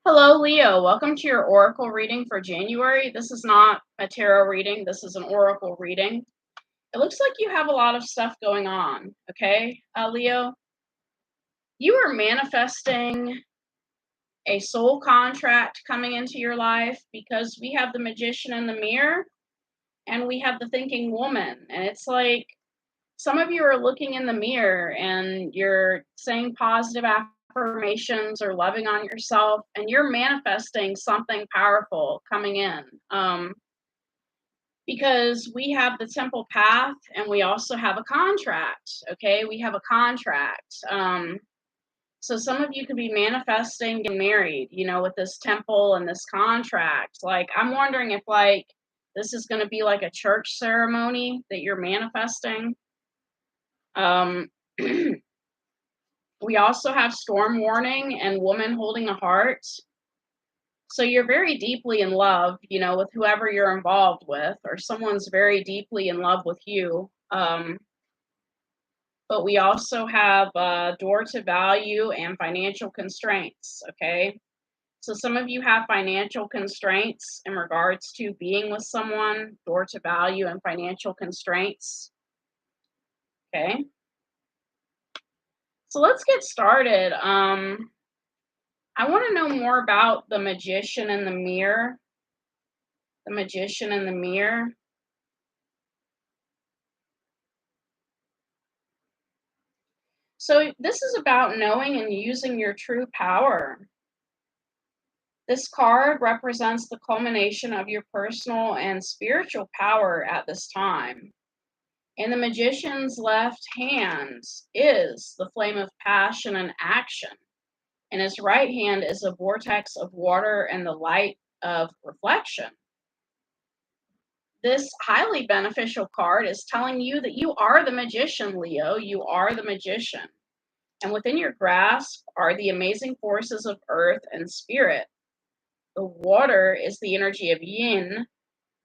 Hello, Leo. Welcome to your Oracle reading for January. This is not a tarot reading, this is an Oracle reading. It looks like you have a lot of stuff going on, okay, Leo? You are manifesting a soul contract coming into your life because we have the Magician in the mirror and we have the Thinking Woman. And it's like some of you are looking in the mirror and you're saying positive affirmations or loving on yourself, and you're manifesting something powerful coming in. Because we have the temple path and we also have a contract. Okay, we have a contract. So some of you could be manifesting getting married, with this temple and this contract. Like, I'm wondering if this is going to be like a church ceremony that you're manifesting. um We also have storm warning and woman holding a heart. So you're very deeply in love, with whoever you're involved with, or someone's very deeply in love with you. But we also have door to value and financial constraints. Okay. So some of you have financial constraints in regards to being with someone, door to value and financial constraints. Okay. So let's get started. I want to know more about the magician in the mirror. The magician in the mirror. So this is about knowing and using your true power. This card represents the culmination of your personal and spiritual power at this time. In the magician's left hand is the flame of passion and action, and his right hand is a vortex of water and the light of reflection. This highly beneficial card is telling you that you are the magician, Leo. You are the magician. And within your grasp are the amazing forces of earth and spirit. The water is the energy of yin,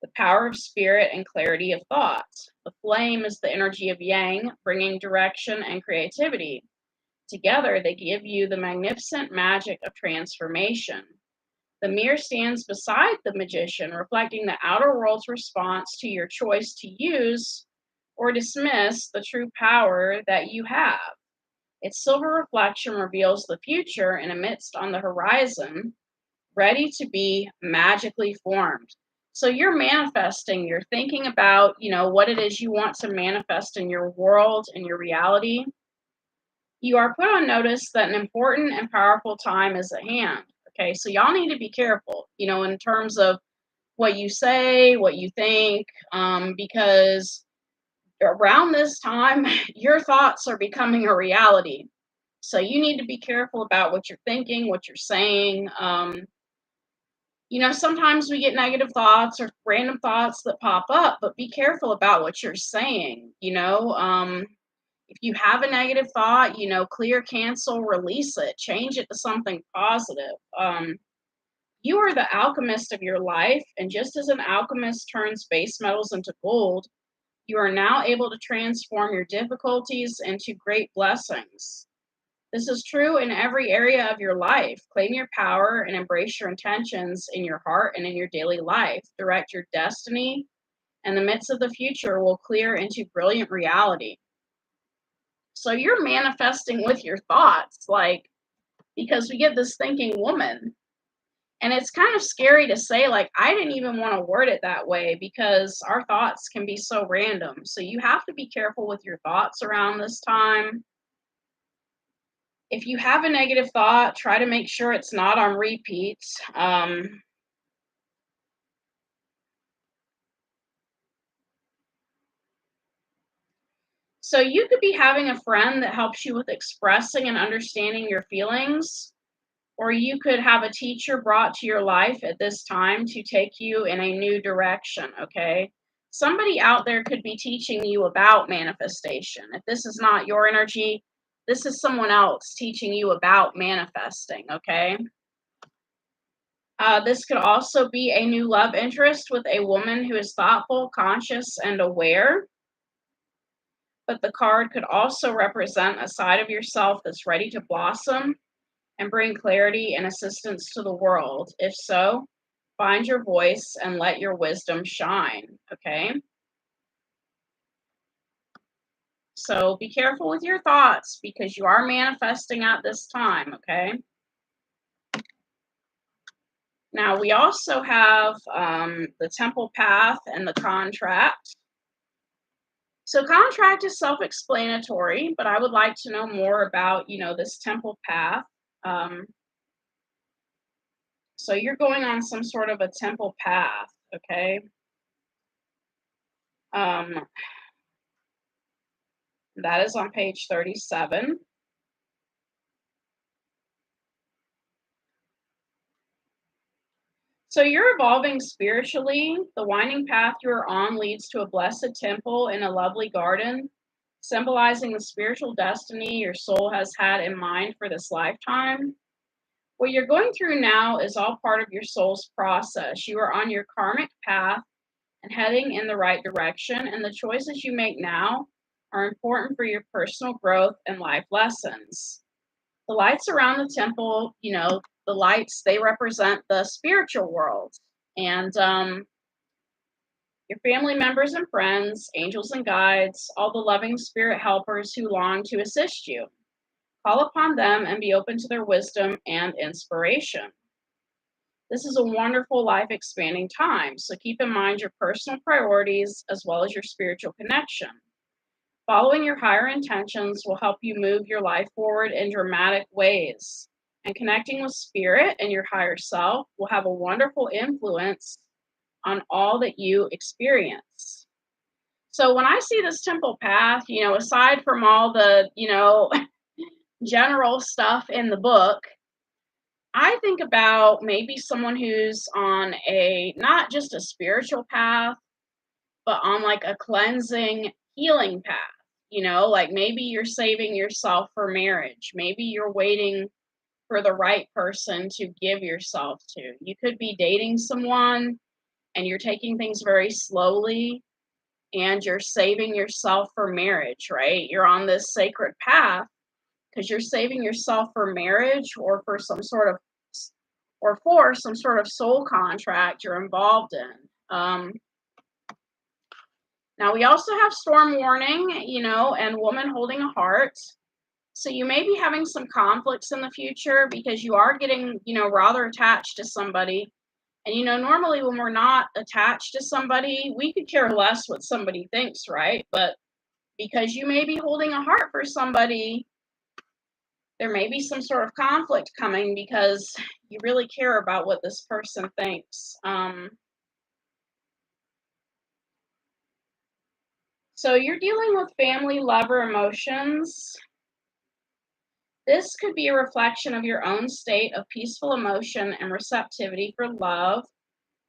the power of spirit and clarity of thought. The flame is the energy of yang, bringing direction and creativity. Together, they give you the magnificent magic of transformation. The mirror stands beside the magician, reflecting the outer world's response to your choice to use or dismiss the true power that you have. Its silver reflection reveals the future in a mist on the horizon, ready to be magically formed. So you're manifesting, you're thinking about, what it is you want to manifest in your world, in your reality. You are put on notice that an important and powerful time is at hand. Okay, so y'all need to be careful, in terms of what you say, what you think, because around this time, your thoughts are becoming a reality. So you need to be careful about what you're thinking, what you're saying. Sometimes we get negative thoughts or random thoughts that pop up, but be careful about what you're saying. If you have a negative thought, clear, cancel, release it, change it to something positive. You are the alchemist of your life, and just as an alchemist turns base metals into gold, you are now able to transform your difficulties into great blessings. This is true in every area of your life. Claim your power and embrace your intentions in your heart and in your daily life. Direct your destiny, and the midst of the future will clear into brilliant reality. So you're manifesting with your thoughts, because we get this thinking woman. And it's kind of scary to say, I didn't even want to word it that way because our thoughts can be so random. So you have to be careful with your thoughts around this time. If you have a negative thought, try to make sure it's not on repeat. So you could be having a friend that helps you with expressing and understanding your feelings, or you could have a teacher brought to your life at this time to take you in a new direction, okay? Somebody out there could be teaching you about manifestation. If this is not your energy, this is someone else teaching you about manifesting, okay? This could also be a new love interest with a woman who is thoughtful, conscious, and aware. But the card could also represent a side of yourself that's ready to blossom. and bring clarity and assistance to the world? If so, find your voice and let your wisdom shine, okay? So be careful with your thoughts because you are manifesting at this time, okay? Now, we also have the temple path and the contract. So contract is self-explanatory, but I would like to know more about, this temple path. Um, so you're going on some sort of a temple path, okay? Um, that is on page 37. So you're evolving spiritually. The winding path you are on leads to a blessed temple in a lovely garden, symbolizing the spiritual destiny your soul has had in mind for this lifetime. What you're going through now is all part of your soul's process. You are on your karmic path and heading in the right direction, and the choices you make now are important for your personal growth and life lessons. The lights around the temple, the lights, they represent the spiritual world. And your family members and friends, angels and guides, all the loving spirit helpers who long to assist you. Call upon them and be open to their wisdom and inspiration. This is a wonderful life expanding time, so keep in mind your personal priorities as well as your spiritual connection. Following your higher intentions will help you move your life forward in dramatic ways. And connecting with spirit and your higher self will have a wonderful influence on all that you experience. So when I see this temple path, aside from all the, general stuff in the book, I think about maybe someone who's on a not just a spiritual path, but on like a cleansing, healing path. Like maybe you're saving yourself for marriage. Maybe you're waiting for the right person to give yourself to. You could be dating someone and you're taking things very slowly and you're saving yourself for marriage, right? You're on this sacred path because you're saving yourself for marriage or for some sort of soul contract you're involved in. Now we also have storm warning, and woman holding a heart. So you may be having some conflicts in the future because you are getting, rather attached to somebody. And normally when we're not attached to somebody, we could care less what somebody thinks, right? But because you may be holding a heart for somebody, there may be some sort of conflict coming because you really care about what this person thinks. So you're dealing with family, lover emotions. This could be a reflection of your own state of peaceful emotion and receptivity for love,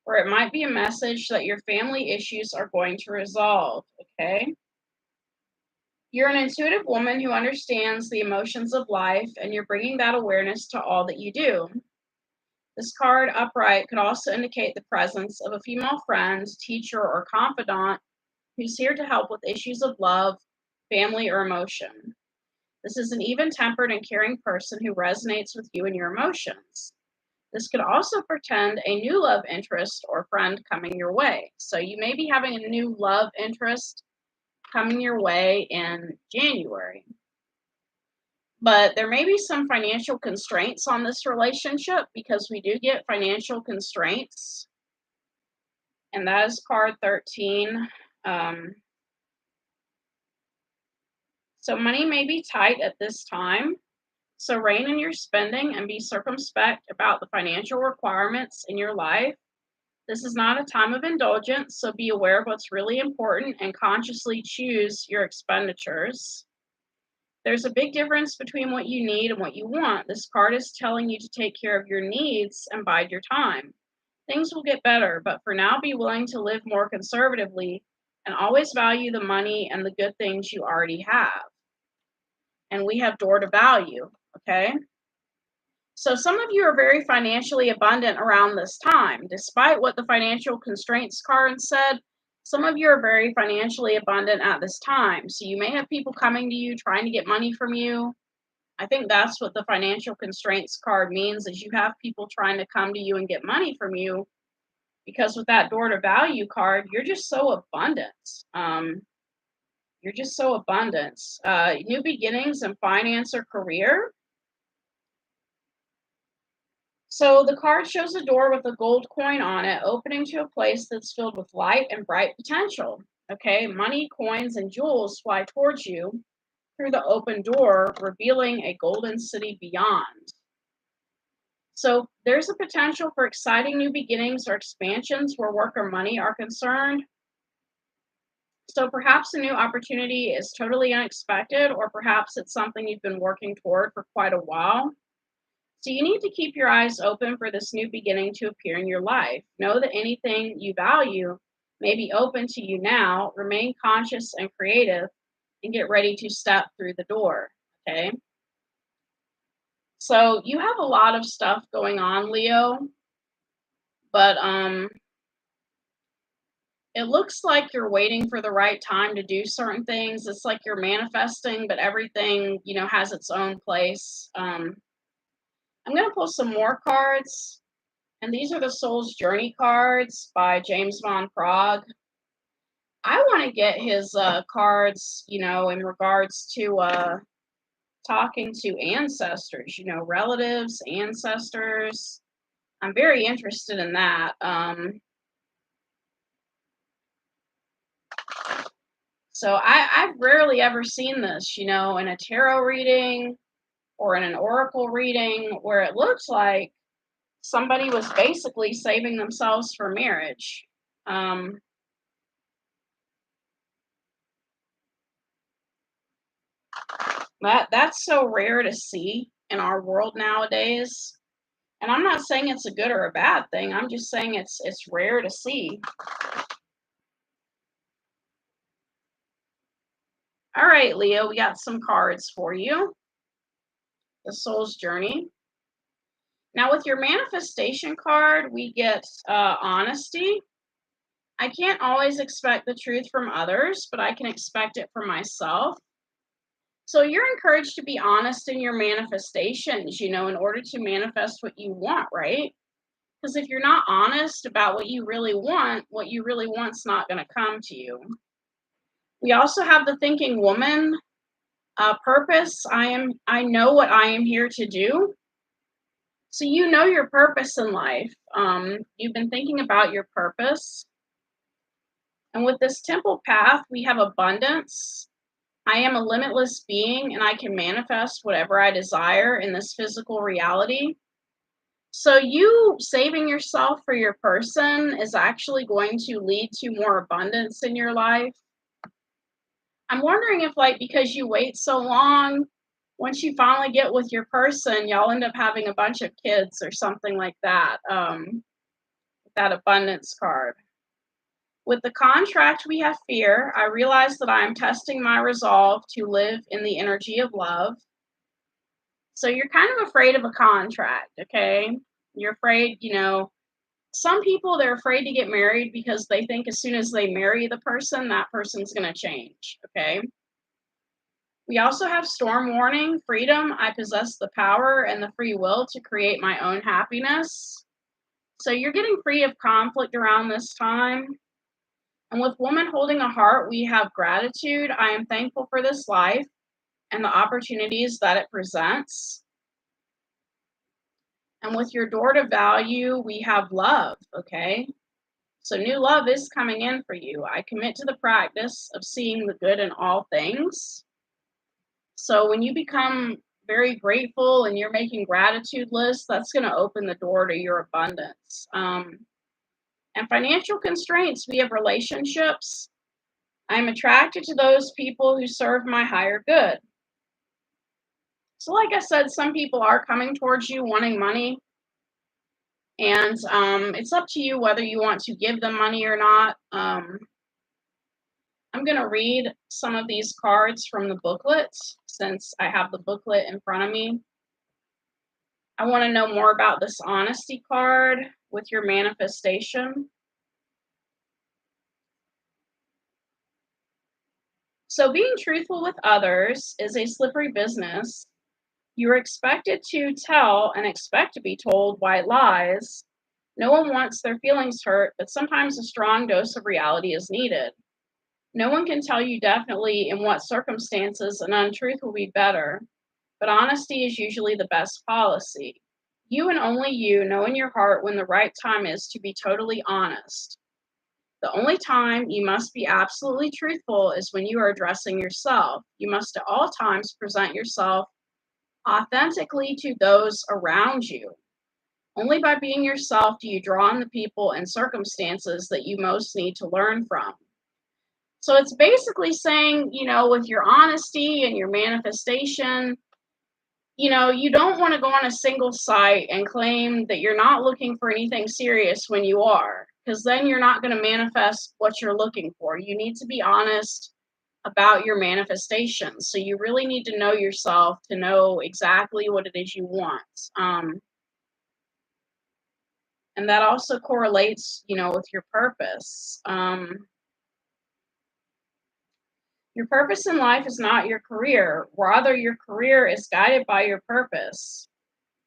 or it might be a message that your family issues are going to resolve, okay? You're an intuitive woman who understands the emotions of life, and you're bringing that awareness to all that you do. This card upright could also indicate the presence of a female friend, teacher, or confidant who's here to help with issues of love, family, or emotion. This is an even-tempered and caring person who resonates with you and your emotions. This could also portend a new love interest or friend coming your way. So you may be having a new love interest coming your way in January. But there may be some financial constraints on this relationship because we do get financial constraints. And that is card 13. So money may be tight at this time. So rein in your spending and be circumspect about the financial requirements in your life. This is not a time of indulgence, so be aware of what's really important and consciously choose your expenditures. There's a big difference between what you need and what you want. This card is telling you to take care of your needs and bide your time. Things will get better, but for now, be willing to live more conservatively and always value the money and the good things you already have. And we have door to value, okay? So some of you are very financially abundant around this time. Despite what the financial constraints card said, some of you are very financially abundant at this time. So you may have people coming to you trying to get money from you. I think that's what the financial constraints card means is you have people trying to come to you and get money from you because with that door to value card, you're just so abundant. Um, you're just so abundant. New beginnings in finance or career. So the card shows a door with a gold coin on it, opening to a place that's filled with light and bright potential. Okay, money, coins, and jewels fly towards you through the open door, revealing a golden city beyond. So there's a potential for exciting new beginnings or expansions where work or money are concerned. So perhaps a new opportunity is totally unexpected, or perhaps it's something you've been working toward for quite a while. So you need to keep your eyes open for this new beginning to appear in your life. Know that anything you value may be open to you now. Remain conscious and creative and get ready to step through the door. Okay. So you have a lot of stuff going on, Leo, but it looks like you're waiting for the right time to do certain things. It's like you're manifesting, but everything, has its own place. I'm going to pull some more cards, and these are the Soul's Journey cards by James Van Praagh. I want to get his cards, in regards to talking to ancestors, relatives, ancestors. I'm very interested in that. So I've rarely ever seen this, in a tarot reading or in an oracle reading where it looks like somebody was basically saving themselves for marriage. Um, that's so rare to see in our world nowadays. And I'm not saying it's a good or a bad thing. I'm just saying it's rare to see. All right, Leo, we got some cards for you. The Soul's Journey. Now, with your manifestation card, we get honesty. I can't always expect the truth from others, but I can expect it from myself. So you're encouraged to be honest in your manifestations, in order to manifest what you want, right? Because if you're not honest about what you really want's not going to come to you. We also have the thinking woman purpose. I know what I am here to do. So you know your purpose in life. You've been thinking about your purpose. And with this temple path, we have abundance. I am a limitless being and I can manifest whatever I desire in this physical reality. So, you saving yourself for your person is actually going to lead to more abundance in your life. I'm wondering if, like, because you wait so long, once you finally get with your person, y'all end up having a bunch of kids or something like that. That abundance card. With the contract, we have fear. I realize that I am testing my resolve to live in the energy of love. So you're kind of afraid of a contract, okay? You're afraid, some people they're afraid to get married because they think as soon as they marry the person, that person's going to change, okay? We also have storm warning, freedom. I possess the power and the free will to create my own happiness. So you're getting free of conflict around this time. And with woman holding a heart, we have gratitude. I am thankful for this life and the opportunities that it presents. And with your door to value, we have love, okay? So new love is coming in for you. I commit to the practice of seeing the good in all things. So when you become very grateful and you're making gratitude lists, that's going to open the door to your abundance. And financial constraints, we have relationships. I'm attracted to those people who serve my higher good. So, like I said, some people are coming towards you wanting money, and it's up to you whether you want to give them money or not. I'm going to read some of these cards from the booklet since I have the booklet in front of me. I want to know more about this honesty card with your manifestation. So, being truthful with others is a slippery business. You are expected to tell and expect to be told white lies. No one wants their feelings hurt, but sometimes a strong dose of reality is needed. No one can tell you definitely in what circumstances an untruth will be better, but honesty is usually the best policy. You and only you know in your heart when the right time is to be totally honest. The only time you must be absolutely truthful is when you are addressing yourself. You must at all times present yourself authentically to those around you. Only by being yourself do you draw on the people and circumstances that you most need to learn from. So it's basically saying, with your honesty and your manifestation, you don't want to go on a single site and claim that you're not looking for anything serious when you are, because then you're not going to manifest what you're looking for. You need to be honest about your manifestations. So you really need to know yourself to know exactly what it is you want. And that also correlates, with your purpose. Your purpose in life is not your career. Rather, your career is guided by your purpose.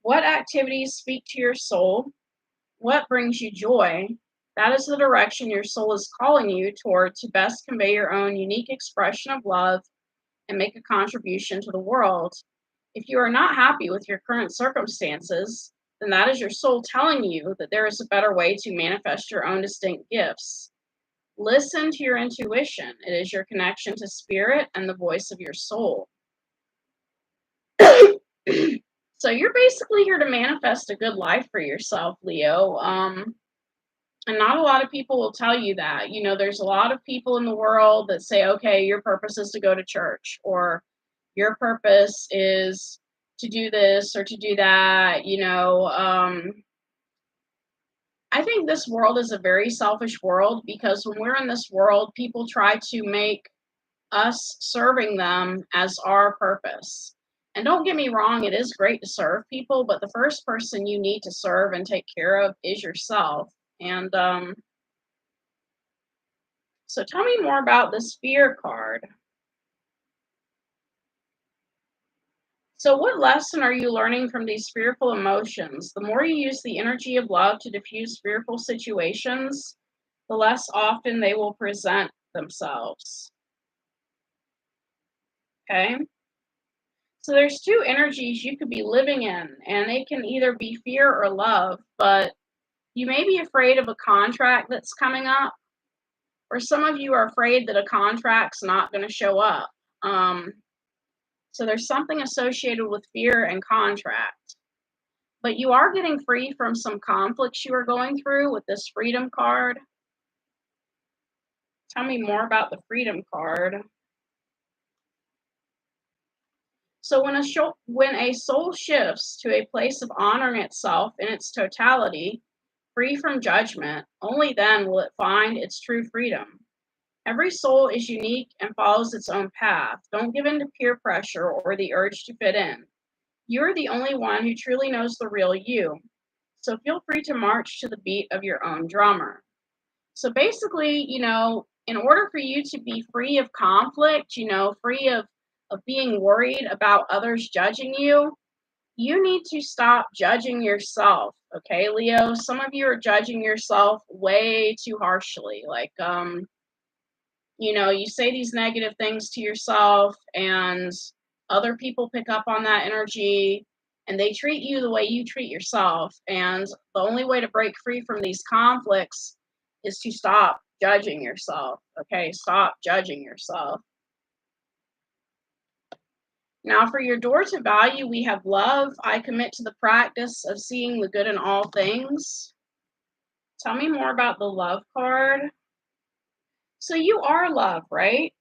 What activities speak to your soul? What brings you joy? That is the direction your soul is calling you toward to best convey your own unique expression of love and make a contribution to the world. If you are not happy with your current circumstances, then that is your soul telling you that there is a better way to manifest your own distinct gifts. Listen to your intuition. It is your connection to spirit and the voice of your soul. So you're basically here to manifest a good life for yourself, Leo. And not a lot of people will tell you that. There's a lot of people in the world that say, okay, your purpose is to go to church, or your purpose is to do this or to do that. I think this world is a very selfish world, because when we're in this world, people try to make us serving them as our purpose. And don't get me wrong, it is great to serve people, but the first person you need to serve and take care of is yourself. And so tell me more about this fear card. So what lesson are you learning from these fearful emotions? The more you use the energy of love to diffuse fearful situations, the less often they will present themselves. Okay? So there's two energies you could be living in, and it can either be fear or love, but you may be afraid of a contract that's coming up, or some of you are afraid that a contract's not going to show up. So there's something associated with fear and contract. But you are getting free from some conflicts you are going through with this freedom card. Tell me more about the freedom card. So when a soul shifts to a place of honoring itself in its totality, free from judgment, only then will it find its true freedom. Every soul is unique and follows its own path. Don't give in to peer pressure or the urge to fit in. You're the only one who truly knows the real you. So feel free to march to the beat of your own drummer. So basically, in order for you to be free of conflict, free of being worried about others judging you, you need to stop judging yourself. Okay, Leo, some of you are judging yourself way too harshly. Like, you say these negative things to yourself, and other people pick up on that energy, and they treat you the way you treat yourself. And the only way to break free from these conflicts is to stop judging yourself. Okay, stop judging yourself. Now, for your door to value, we have love. I commit to the practice of seeing the good in all things. Tell me more about the love card. So you are love, right?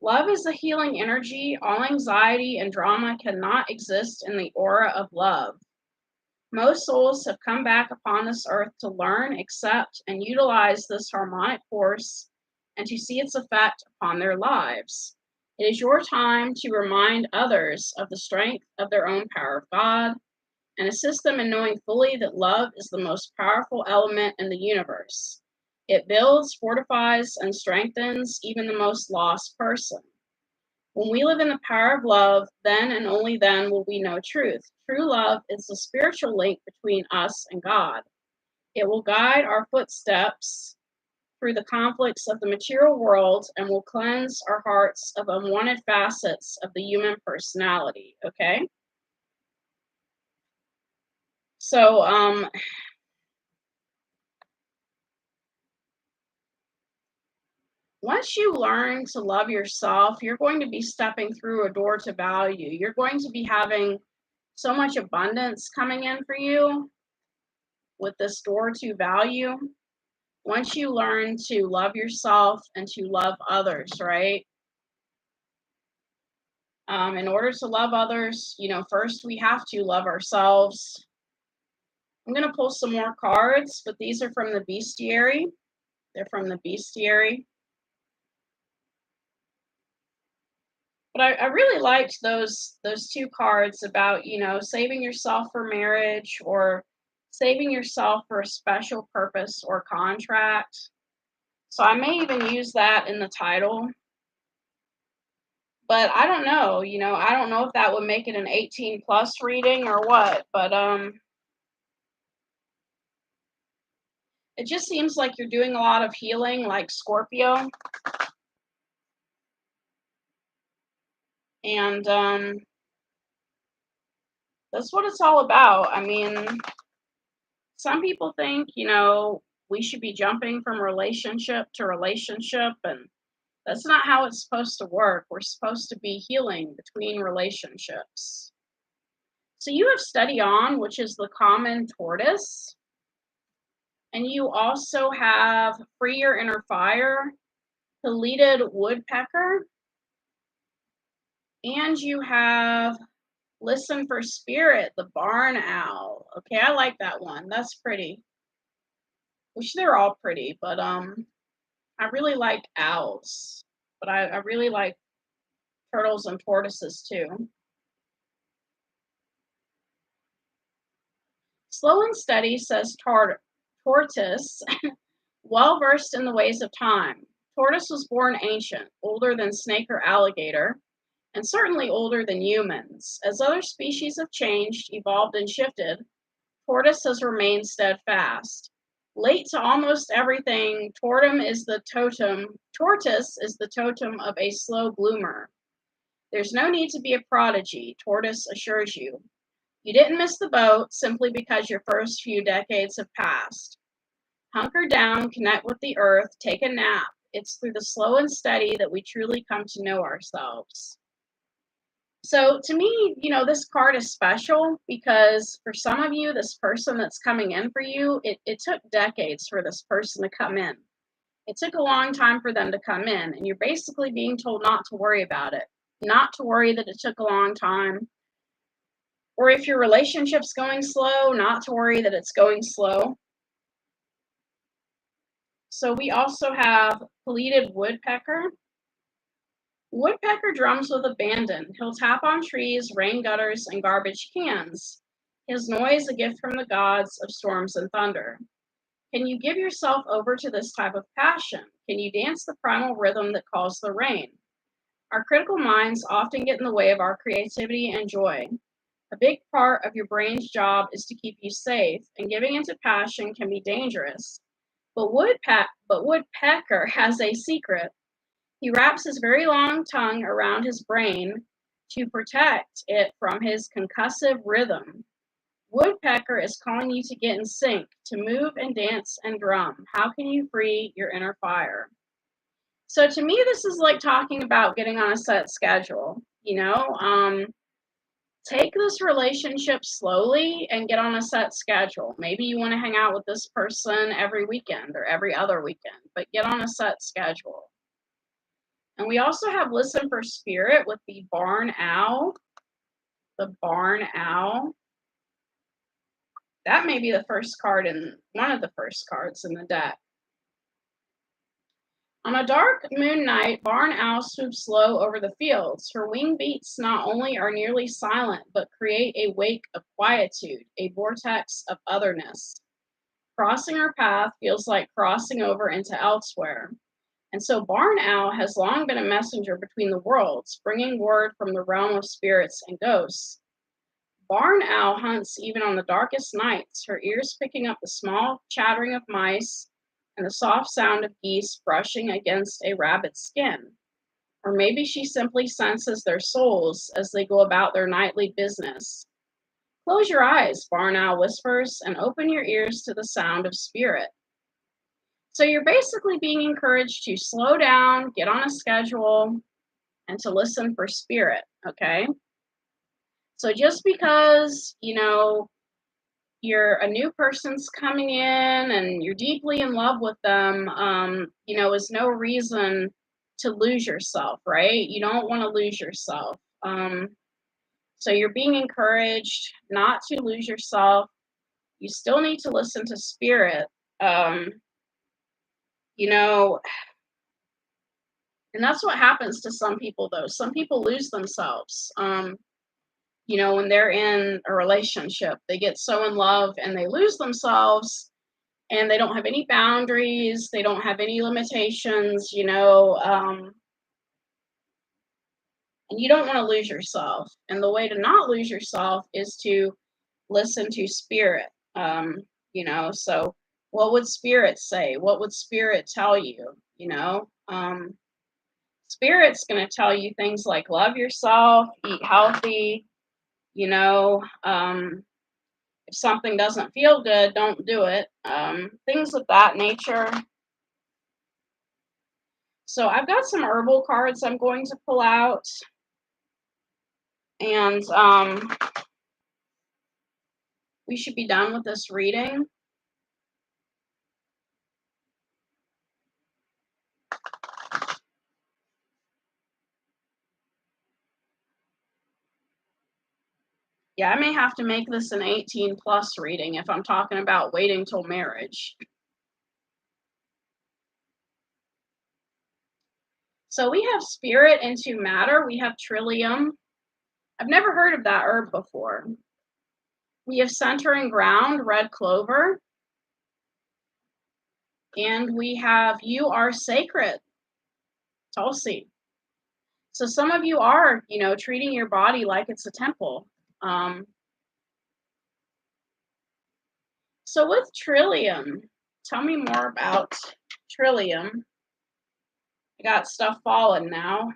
Love is a healing energy. All anxiety and drama cannot exist in the aura of love. Most souls have come back upon this earth to learn, accept, and utilize this harmonic force and to see its effect upon their lives. It is your time to remind others of the strength of their own power of God and assist them in knowing fully that love is the most powerful element in the universe. It builds, fortifies, and strengthens even the most lost person. When we live in the power of love, then and only then will we know truth. True love is the spiritual link between us and God. It will guide our footsteps through the conflicts of the material world and will cleanse our hearts of unwanted facets of the human personality. Okay? So, once you learn to love yourself, you're going to be stepping through a door to value. You're going to be having so much abundance coming in for you with this door to value. Once you learn to love yourself and to love others, right? In order to love others, first we have to love ourselves. I'm going to pull some more cards, but these are from the bestiary. They're from the bestiary. But I really liked those two cards about, saving yourself for marriage or saving yourself for a special purpose or contract. So I may even use that in the title. But I don't know, I don't know if that would make it an 18 plus reading or what, but it just seems like you're doing a lot of healing like Scorpio. And that's what it's all about. I mean, some people think, we should be jumping from relationship to relationship, and that's not how it's supposed to work. We're supposed to be healing between relationships. So you have Steady On, which is the common tortoise. And you also have Free Your Inner Fire, Deleted Woodpecker. And you have Listen for Spirit, the Barn Owl. Okay, I like that one. That's pretty. Which they're all pretty, but I really like owls. But I really like turtles and tortoises too. Slow and Steady says tortoise, well versed in the ways of time. Tortoise was born ancient, older than snake or alligator, and certainly older than humans. As other species have changed, evolved, and shifted, tortoise has remained steadfast. Late to almost everything, tortoise is the totem of a slow bloomer. There's no need to be a prodigy, tortoise assures you. You didn't miss the boat simply because your first few decades have passed. Hunker down, connect with the earth, take a nap. It's through the slow and steady that we truly come to know ourselves. So to me, this card is special because for some of you, this person that's coming in for you, it took decades for this person to come in. It took a long time for them to come in, and you're basically being told not to worry about it, not to worry that it took a long time. Or if your relationship's going slow, not to worry that it's going slow. So we also have Deleted Woodpecker. Woodpecker drums with abandon. He'll tap on trees, rain gutters, and garbage cans. His noise a gift from the gods of storms and thunder. Can you give yourself over to this type of passion? Can you dance the primal rhythm that calls the rain? Our critical minds often get in the way of our creativity and joy. A big part of your brain's job is to keep you safe, and giving into passion can be dangerous. But Woodpecker has a secret. He wraps his very long tongue around his brain to protect it from his concussive rhythm. Woodpecker is calling you to get in sync, to move and dance and drum. How can you free your inner fire? So to me, this is like talking about getting on a set schedule. Take this relationship slowly and get on a set schedule. Maybe you want to hang out with this person every weekend or every other weekend, but get on a set schedule. And we also have Listen for Spirit with the Barn Owl. The Barn Owl. That may be the first card in one of the first cards in the deck. On a dark moon night, Barn Owl swoops low over the fields. Her wing beats not only are nearly silent, but create a wake of quietude, a vortex of otherness. Crossing her path feels like crossing over into elsewhere. And so Barn Owl has long been a messenger between the worlds, bringing word from the realm of spirits and ghosts. Barn Owl hunts even on the darkest nights, her ears picking up the small chattering of mice and the soft sound of geese brushing against a rabbit's skin. Or maybe she simply senses their souls as they go about their nightly business. Close your eyes, Barn Owl whispers, and open your ears to the sound of spirit. So you're basically being encouraged to slow down, get on a schedule, and to listen for spirit, okay? So just because, you're a new person's coming in and you're deeply in love with them, is no reason to lose yourself, right? You don't want to lose yourself. So you're being encouraged not to lose yourself. You still need to listen to spirit. Um, you know, and that's what happens to some people, though. Some people lose themselves. When they're in a relationship, they get so in love and they lose themselves and they don't have any boundaries, they don't have any limitations, and you don't want to lose yourself. And the way to not lose yourself is to listen to spirit. So what would spirit say? What would spirit tell you? Spirit's going to tell you things like love yourself, eat healthy, you know, if something doesn't feel good, don't do it. Things of that nature. So I've got some herbal cards I'm going to pull out. And we should be done with this reading. Yeah, I may have to make this an 18 plus reading if I'm talking about waiting till marriage. So we have spirit into matter. We have trillium. I've never heard of that herb before. We have center and ground, red clover. And we have you are sacred, Tulsi. So some of you are, treating your body like it's a temple. So with trillium, tell me more about trillium. I got stuff falling now.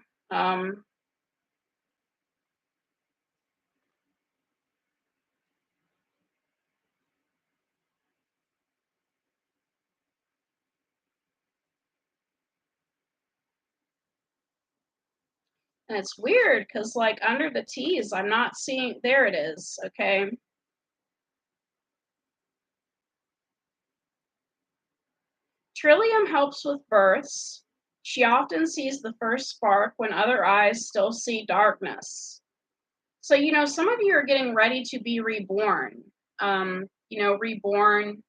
And it's weird because, like, under the T's, I'm not seeing. There it is. Okay. Trillium helps with births. She often sees the first spark when other eyes still see darkness. So, some of you are getting ready to be reborn. Reborn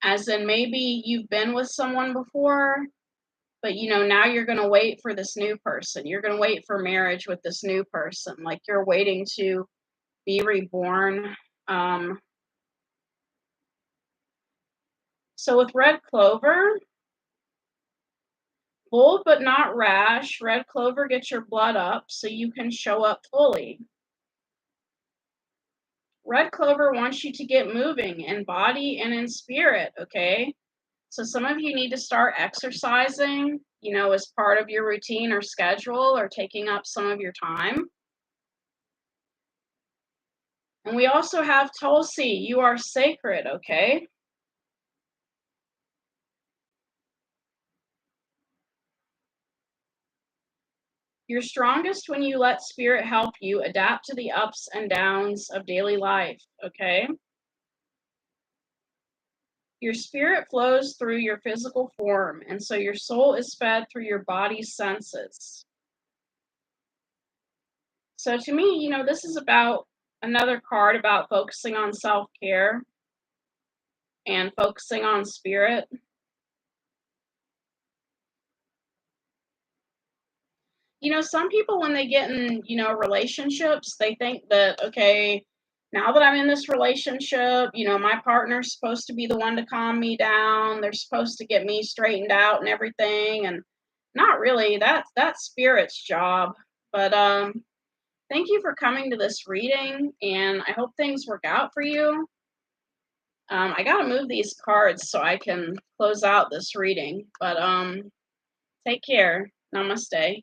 as in maybe you've been with someone before, but now you're going to wait for this new person. You're going to wait for marriage with this new person. Like you're waiting to be reborn. So with red clover, bold but not rash, red clover gets your blood up so you can show up fully. Red clover wants you to get moving in body and in spirit, okay? So some of you need to start exercising, as part of your routine or schedule or taking up some of your time. And we also have Tulsi, you are sacred, okay? You're strongest when you let spirit help you adapt to the ups and downs of daily life, okay? Your spirit flows through your physical form, and so your soul is fed through your body's senses. So to me, this is about another card about focusing on self-care and focusing on spirit. Some people when they get in, relationships, they think that, okay, now that I'm in this relationship, my partner's supposed to be the one to calm me down. They're supposed to get me straightened out and everything. And Not really. That's spirit's job. But thank you for coming to this reading, and I hope things work out for you. I gotta move these cards so I can close out this reading. But take care. Namaste.